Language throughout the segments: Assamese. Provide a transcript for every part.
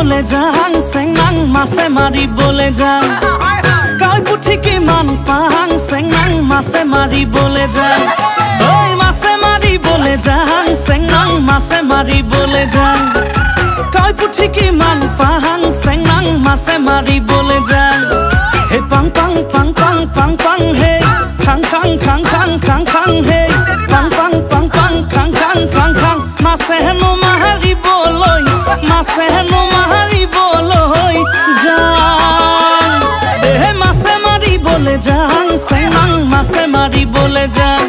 মাৰিবলে যাং চেংনাং মাছে মাৰিবলে যাং কাই পুঠি কিমান পাং চেংনাং মাছে মাৰিবলে যাং ঐ মাছে মাৰিবলে যাং চেংনাং মাছে মাৰিবলে যাং কাই পুঠি কিমান পাং চেংনাং মাছে মাৰিবলে যাং হে পাং পাং পাং পাং পাং পাং হে খাং খাং খাং খাং খাং খাং হে পাং পাং পাং পাং খাং খাং খাং খাং মাছে হেনো মাৰিবলৈ মাছে হেনো মাৰিবলৈ যাং হে মাছে মাৰিবলে যাং চেংনাং মাছে মাৰিবলে যাং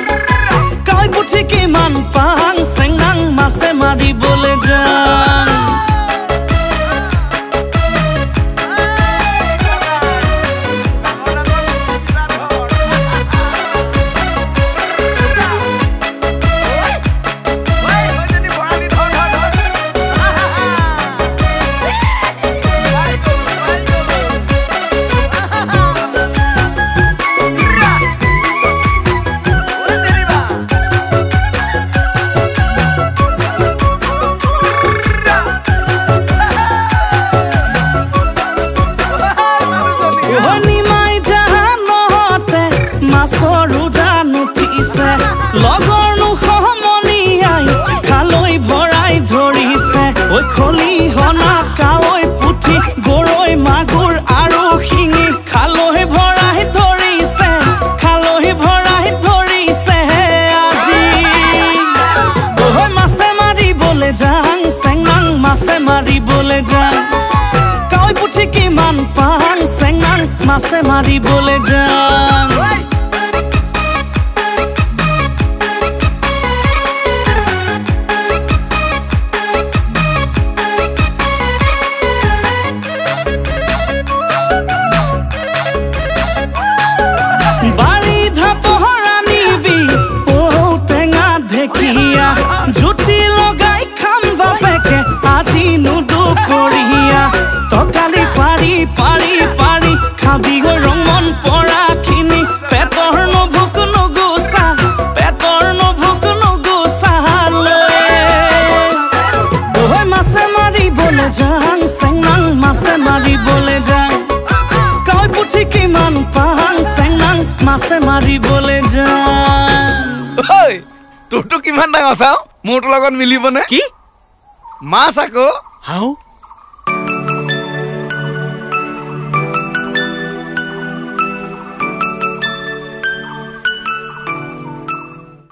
কাই পুঠি কিমান পাং চেংনাং মাছে মাৰিবলে যাং লগৰনো সমনীয়াই খালৈ ভৰাই ধৰিছে ঐ খলিহনা কাৱৈ পুঠি গৰৈ মাগুৰ আৰু শিঙি খালৈ ভৰাই ধৰিছে খালৈ ভৰাই ধৰিছে আজি ঐ মাছে মাৰিবলে যাং চেংনাং মাছে মাৰিবলে যাং কাৱৈ পুঠি কিমান পাং চেংনাং মাছে মাৰিবলে যাং জুতি লগাই খাম বাপেকে আজি নুদু কৰিয়া তকালি পাৰি পাৰি পাৰি খাবি গৈ ৰঙন পৰাখিনি পেটৰ নভুক নুগুচা লৈ মাছে মাৰিবলে যাং চেংনাং মাছে মাৰিবলে যাং কাই পুঠি কিমান পাং চেংনাং মাছে মাৰিবলে যাং তোৰটো কিমান ডাঙৰ চাও মোৰটো লগত মিলিবনে কি মাছ আকৌ হাও